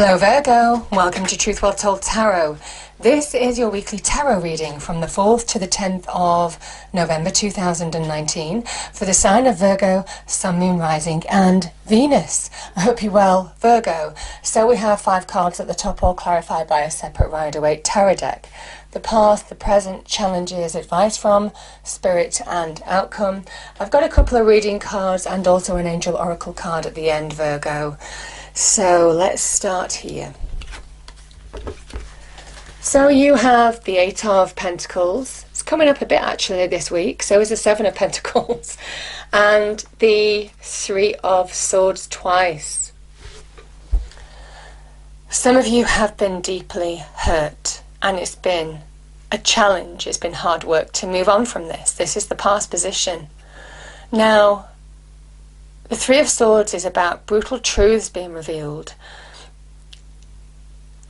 Hello Virgo, welcome to Truth Well Told Tarot. This is your weekly tarot reading from the 4th to the 10th of November 2019 for the sign of Virgo, Sun, Moon, Rising and Venus. I hope you're well, Virgo. So we have 5 cards at the top, all clarified by a separate Rider-Waite tarot deck. The past, the present, challenges, advice from Spirit and outcome. I've got a couple of reading cards and also an angel oracle card at the end, Virgo. So let's start here. So you have the 8 of Pentacles. It's coming up a bit actually this week. So is the 7 of Pentacles. And the 3 of Swords twice. Some of you have been deeply hurt. And it's been a challenge. It's been hard work to move on from this. This is the past position. Now, the 3 of Swords is about brutal truths being revealed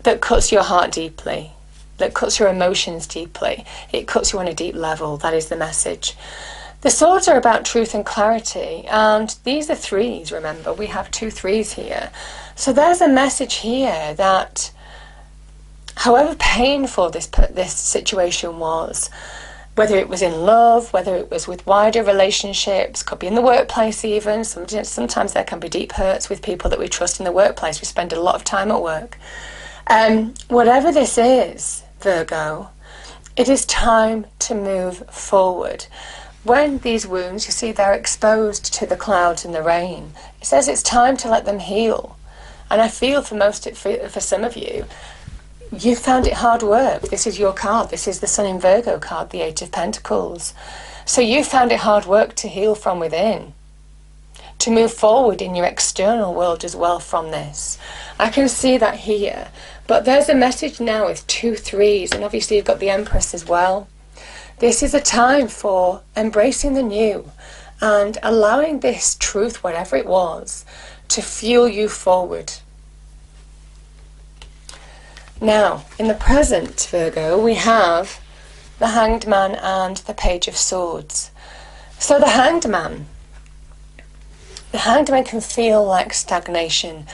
that cuts your heart deeply, that cuts your emotions deeply. It cuts you on a deep level. That is the message. The Swords are about truth and clarity, and these are 3s, remember. We have 2 3s here. So there's a message here that however painful this situation was, whether it was in love, whether it was with wider relationships, could be in the workplace even. Sometimes there can be deep hurts with people that we trust in the workplace. We spend a lot of time at work. Whatever this is, Virgo, it is time to move forward. When these wounds, you see, they're exposed to the clouds and the rain, it says it's time to let them heal. And I feel for some of you, you found it hard work. This is your card. This is the Sun in Virgo card, the 8 of Pentacles. So you found it hard work to heal from within, to move forward in your external world as well from this. I can see that here. But there's a message now with 2 3s, and obviously you've got the Empress as well. This is a time for embracing the new and allowing this truth, whatever it was, to fuel you forward. Now, in the present, Virgo, we have the Hanged Man and the Page of Swords. So the Hanged Man can feel like stagnation.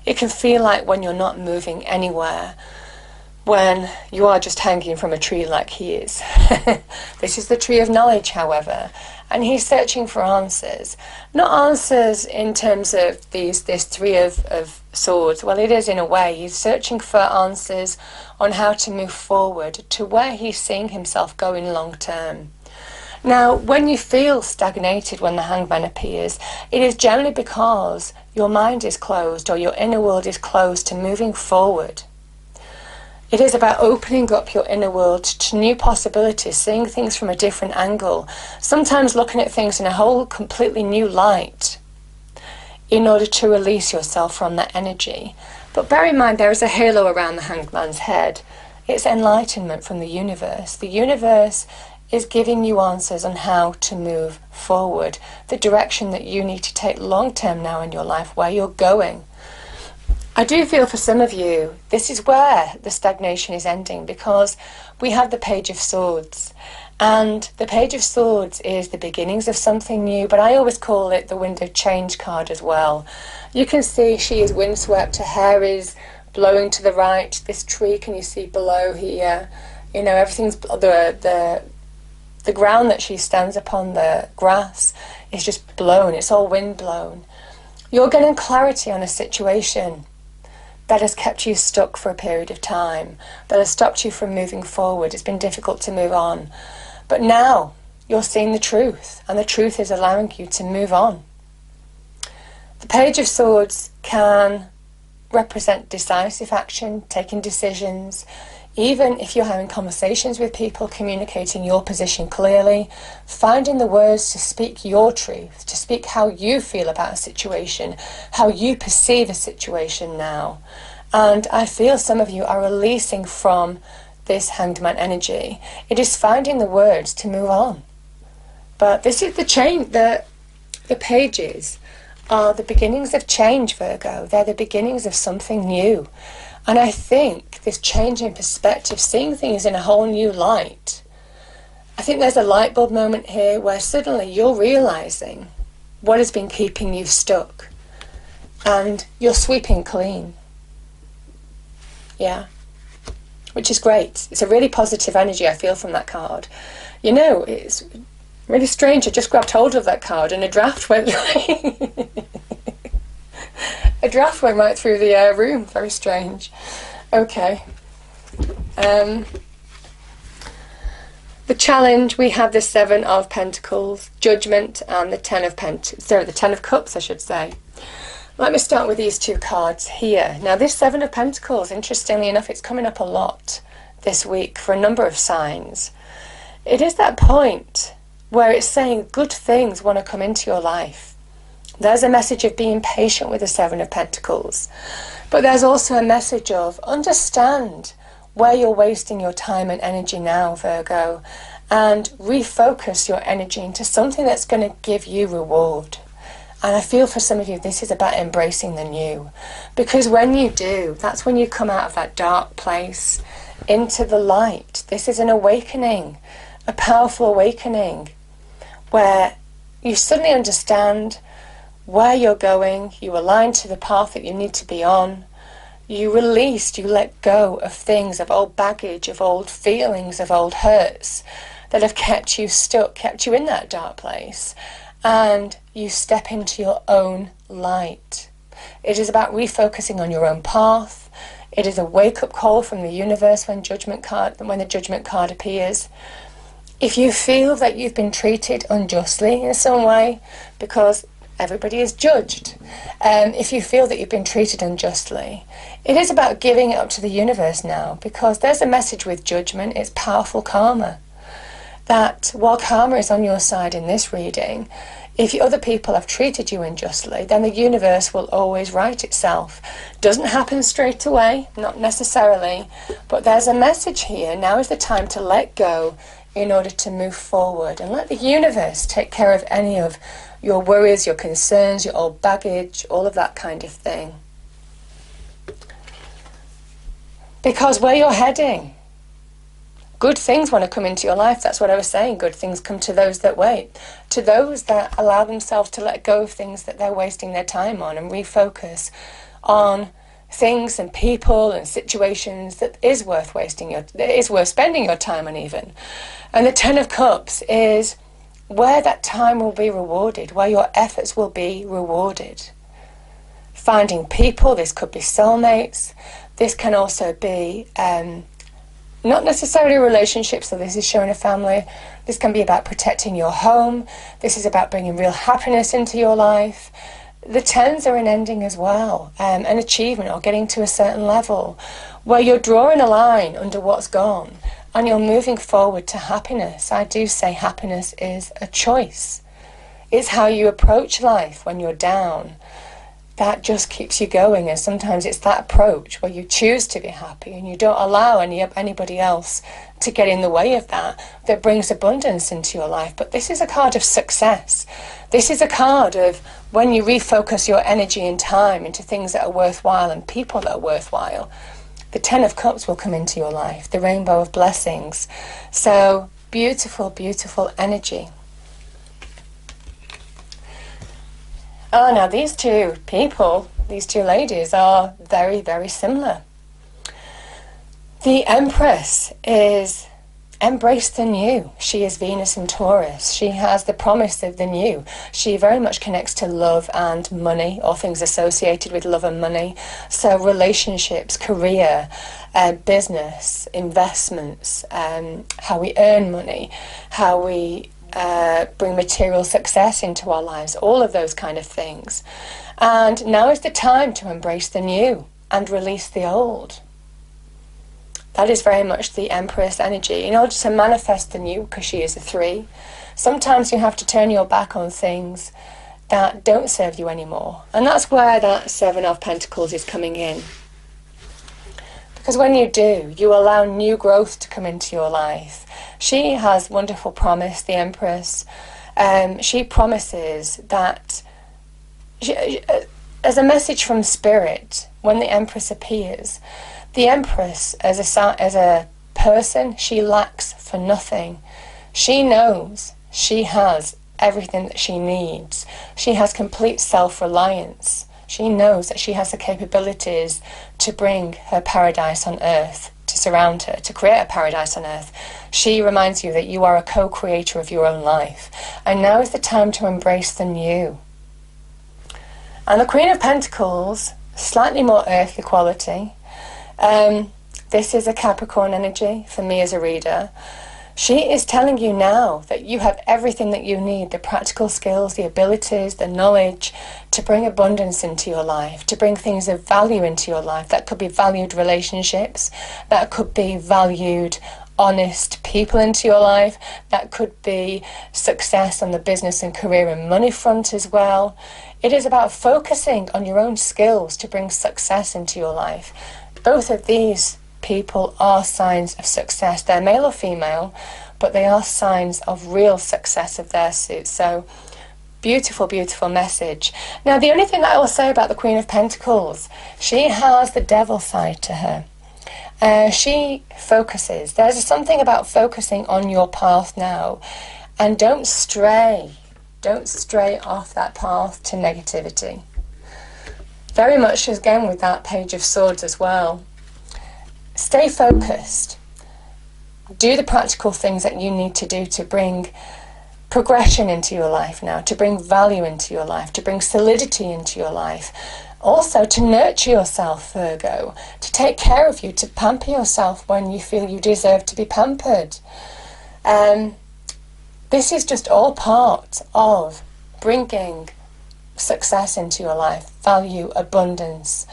It can feel like when you're not moving anywhere, when you are just hanging from a tree like he is. This is the tree of knowledge, however, and he's searching for answers. Not answers in terms of this 3 of Swords. Well, it is in a way. He's searching for answers on how to move forward to where he's seeing himself going long term. Now, when you feel stagnated when the Hanged Man appears, it is generally because your mind is closed or your inner world is closed to moving forward. It is about opening up your inner world to new possibilities, seeing things from a different angle, sometimes looking at things in a whole completely new light in order to release yourself from that energy. But bear in mind, there is a halo around the Hanged Man's head. It's enlightenment from the universe. The universe is giving you answers on how to move forward, the direction that you need to take long term now in your life, where you're going. I do feel for some of you, this is where the stagnation is ending, because we have the Page of Swords. And the Page of Swords is the beginnings of something new, but I always call it the Wind of Change card as well. You can see she is windswept, her hair is blowing to the right. This tree, can you see below here? You know, everything's, the ground that she stands upon, the grass, is just blown. It's all wind blown. You're getting clarity on a situation that has kept you stuck for a period of time, that has stopped you from moving forward. It's been difficult to move on. But now you're seeing the truth, and the truth is allowing you to move on. The Page of Swords can represent decisive action, taking decisions, even if you're having conversations with people, communicating your position clearly, finding the words to speak your truth, to speak how you feel about a situation, how you perceive a situation now. And I feel some of you are releasing from this Hanged Man energy. It is finding the words to move on. But this is the change. The pages are the beginnings of change, Virgo. They're the beginnings of something new. And I think this change in perspective, seeing things in a whole new light, I think there's a light bulb moment here where suddenly you're realizing what has been keeping you stuck and you're sweeping clean. Yeah. Which is great. It's a really positive energy I feel from that card. You know, it's really strange. I just grabbed hold of that card and a draft went a draft went right through the room. Very strange. Okay. The challenge, we have the 7 of Pentacles, Judgment, and the 10 of the 10 of Cups, I should say. Let me start with these 2 cards here. Now, this 7 of Pentacles, interestingly enough, it's coming up a lot this week for a number of signs. It is that point where it's saying good things want to come into your life. There's a message of being patient with the 7 of Pentacles. But there's also a message of understand where you're wasting your time and energy now, Virgo, and refocus your energy into something that's going to give you reward. And I feel for some of you, this is about embracing the new. Because when you do, that's when you come out of that dark place into the light. This is an awakening, a powerful awakening, where you suddenly understand where you're going, you align to the path that you need to be on, you release, you let go of things, of old baggage, of old feelings, of old hurts that have kept you stuck, kept you in that dark place. And you step into your own light. It is about refocusing on your own path. It is a wake-up call from the universe when the Judgment card appears. If you feel that you've been treated unjustly in some way, because everybody is judged, if you feel that you've been treated unjustly, it is about giving it up to the universe now, because there's a message with Judgment. It's powerful karma. That while karma is on your side in this reading, if other people have treated you unjustly, then the universe will always right itself. Doesn't happen straight away, not necessarily, but there's a message here. Now is the time to let go in order to move forward and let the universe take care of any of your worries, your concerns, your old baggage, all of that kind of thing. Because where you're heading, good things want to come into your life. That's what I was saying. Good things come to those that wait. To those that allow themselves to let go of things that they're wasting their time on and refocus on things and people and situations that is worth spending your time on even. And the 10 of Cups is where that time will be rewarded, where your efforts will be rewarded. Finding people, this could be soulmates. This can also be not necessarily relationships, so this is showing a family. This can be about protecting your home. This is about bringing real happiness into your life. The 10s are an ending as well, an achievement or getting to a certain level where you're drawing a line under what's gone and you're moving forward to happiness. I do say happiness is a choice. It's how you approach life when you're down. That just keeps you going, and sometimes it's that approach where you choose to be happy and you don't allow anybody else to get in the way of that brings abundance into your life. But this is a card of success. This is a card of when you refocus your energy and time into things that are worthwhile and people that are worthwhile, the 10 of Cups will come into your life, the rainbow of blessings. So beautiful, beautiful energy. Oh, now these 2 people, these 2 ladies are very, very similar. The Empress is embrace the new. She is Venus in Taurus. She has the promise of the new. She very much connects to love and money, or things associated with love and money. So relationships, career, business, investments, how we earn money, how we bring material success into our lives, all of those kind of things. And now is the time to embrace the new and release the old. That is very much the Empress energy. In order to manifest the new, because she is a 3, sometimes you have to turn your back on things that don't serve you anymore. And that's where that 7 of Pentacles is coming in. Because when you do, you allow new growth to come into your life. She has wonderful promise, the Empress. She promises that, as a message from Spirit, when the Empress appears, the Empress, as a person, she lacks for nothing. She knows she has everything that she needs. She has complete self-reliance. She knows that she has the capabilities to bring her paradise on earth, to surround her, to create a paradise on earth. She reminds you that you are a co-creator of your own life. And now is the time to embrace the new. And the Queen of Pentacles, slightly more earthly quality. This is a Capricorn energy for me as a reader. She is telling you now that you have everything that you need, the practical skills, the abilities, the knowledge to bring abundance into your life, to bring things of value into your life. That could be valued relationships, that could be valued, honest people into your life, that could be success on the business and career and money front as well. It is about focusing on your own skills to bring success into your life. Both of these people are signs of success. They're male or female, but they are signs of real success of their suit. So beautiful, beautiful message. Now, the only thing that I will say about the Queen of Pentacles, she has the devil side to her. She focuses. There's something about focusing on your path now, and don't stray off that path to negativity. Very much again with that Page of Swords as well. Stay focused. Do the practical things that you need to do to bring progression into your life now, to bring value into your life, to bring solidity into your life. Also to nurture yourself, Virgo, to take care of you, to pamper yourself when you feel you deserve to be pampered. This is just all part of bringing success into your life, value, abundance,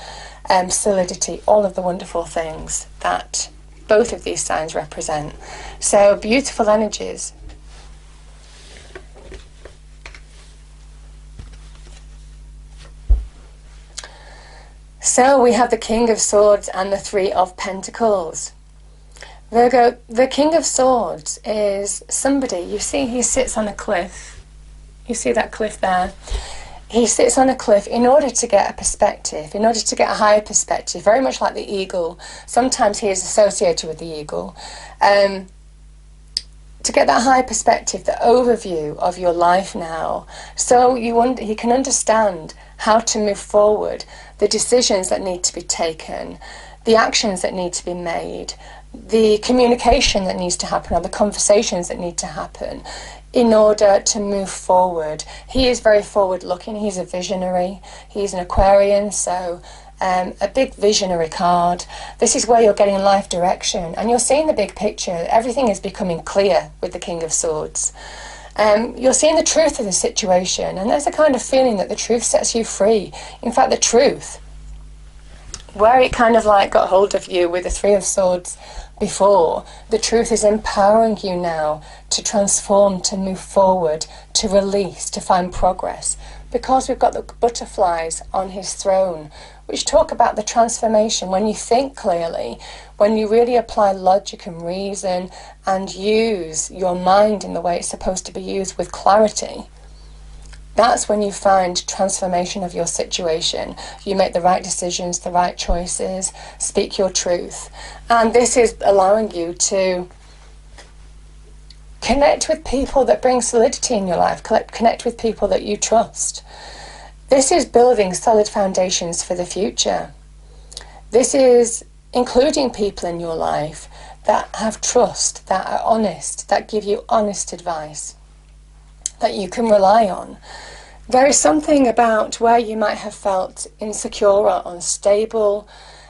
solidity, all of the wonderful things that both of these signs represent. So beautiful energies. So we have the King of Swords and the Three of Pentacles. Virgo, the King of Swords is somebody, you see he sits on a cliff. You see that cliff there? He sits on a cliff in order to get a perspective, in order to get a higher perspective, very much like the eagle. Sometimes he is associated with the eagle. To get that high perspective, the overview of your life now, so he can understand how to move forward, the decisions that need to be taken, the actions that need to be made, the communication that needs to happen, or the conversations that need to happen in order to move forward. He is very forward looking. He's a visionary. He's an Aquarian, so a big visionary card. This is where you're getting life direction and you're seeing the big picture. Everything is becoming clear with the King of Swords. You're seeing the truth of the situation, and there's a kind of feeling that the truth sets you free. In fact, the truth, where it kind of like got hold of you with the Three of Swords before, the truth is empowering you now to transform, to move forward, to release, to find progress. Because we've got the butterflies on his throne, which talk about the transformation. When you think clearly, when you really apply logic and reason and use your mind in the way it's supposed to be used with clarity, that's when you find transformation of your situation. You make the right decisions, the right choices, speak your truth. And this is allowing you to connect with people that bring solidity in your life, connect with people that you trust. This is building solid foundations for the future. This is including people in your life that have trust, that are honest, that give you honest advice, that you can rely on. There is something about where you might have felt insecure or unstable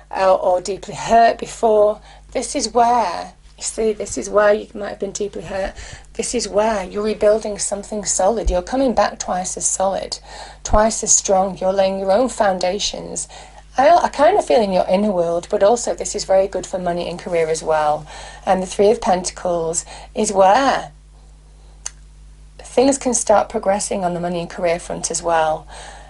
or deeply hurt before. This is where, you see, this is where you might have been deeply hurt. This is where you're rebuilding something solid. You're coming back twice as solid, twice as strong. You're laying your own foundations. I kind of feel in your inner world, but also this is very good for money and career as well. And the Three of Pentacles is where things can start progressing on the money and career front as well.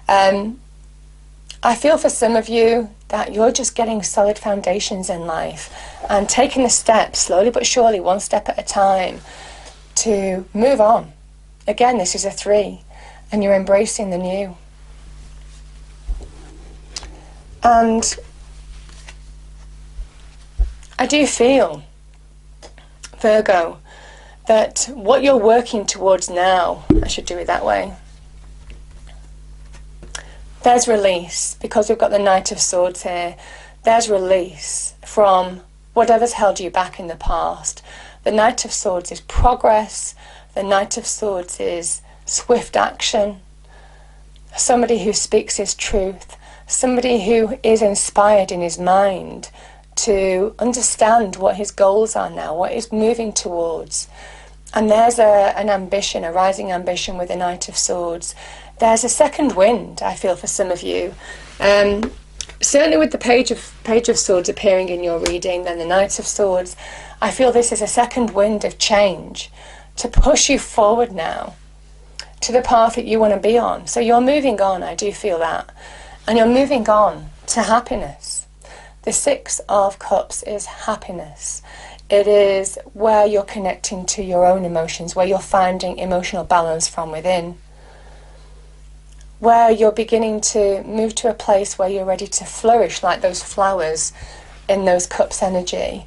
I feel for some of you that you're just getting solid foundations in life and taking the steps slowly but surely, one step at a time, to move on. Again, this is a 3, and you're embracing the new. And I do feel, Virgo, that what you're working towards now, I should do it that way. There's release, because we've got the Knight of Swords here. There's release from whatever's held you back in the past. The Knight of Swords is progress. The Knight of Swords is swift action. Somebody who speaks his truth. Somebody who is inspired in his mind to understand what his goals are now, what he's moving towards. And there's an ambition, a rising ambition with the Knight of Swords. There's a second wind, I feel, for some of you. Certainly with the Page of Swords appearing in your reading, then the Knight of Swords, I feel this is a second wind of change to push you forward now to the path that you want to be on. So you're moving on, I do feel that. And you're moving on to happiness. The Six of Cups is happiness. It is where you're connecting to your own emotions, where you're finding emotional balance from within, where you're beginning to move to a place where you're ready to flourish like those flowers in those cups energy.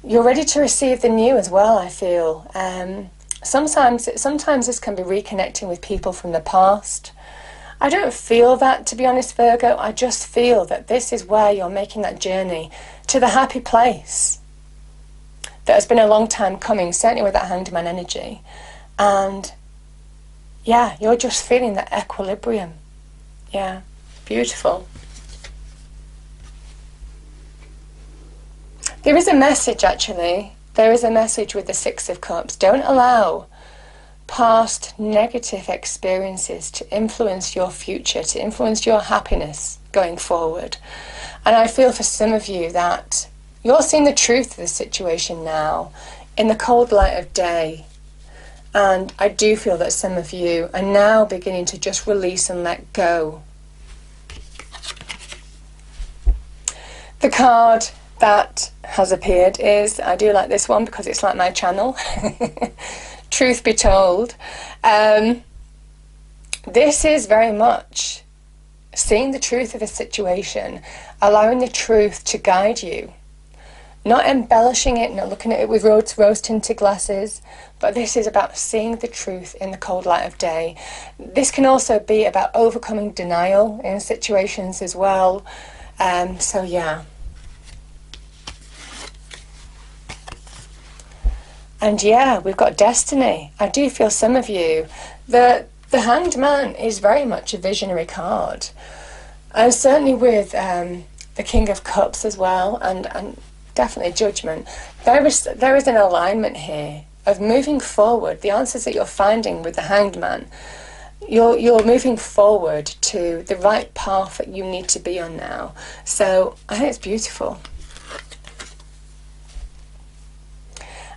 You're ready to receive the new as well, I feel. Sometimes this can be reconnecting with people from the past. I don't feel that, to be honest, Virgo. I just feel that this is where you're making that journey to the happy place that has been a long time coming, certainly with that Hanged Man energy. And yeah, you're just feeling that equilibrium. Yeah, beautiful. There is a message, actually. There is a message with the Six of Cups. Don't allow past negative experiences to influence your future, to influence your happiness going forward. And I feel for some of you that you're seeing the truth of the situation now in the cold light of day. And I do feel that some of you are now beginning to just release and let go. The card that has appeared is, I do like this one because it's like my channel, Truth Be Told. This is very much seeing the truth of a situation, allowing the truth to guide you. Not embellishing it, not looking at it with rose-tinted glasses, but this is about seeing the truth in the cold light of day. This can also be about overcoming denial in situations as well. So yeah. And yeah, we've got destiny. I do feel some of you, the Hanged Man is very much a visionary card. And certainly with the King of Cups as well, and definitely Judgment, there is an alignment here of moving forward. The answers that you're finding with the Hanged Man, you're moving forward to the right path that you need to be on now. So I think it's beautiful.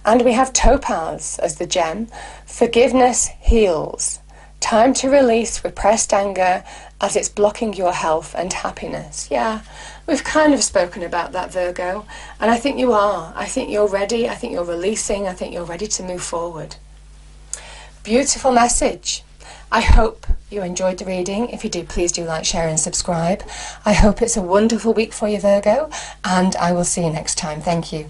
And we have Topaz as the gem. Forgiveness heals. Time to release repressed anger as it's blocking your health and happiness. Yeah, we've kind of spoken about that, Virgo. And I think you are. I think you're ready. I think you're releasing. I think you're ready to move forward. Beautiful message. I hope you enjoyed the reading. If you did, please do like, share and subscribe. I hope it's a wonderful week for you, Virgo. And I will see you next time. Thank you.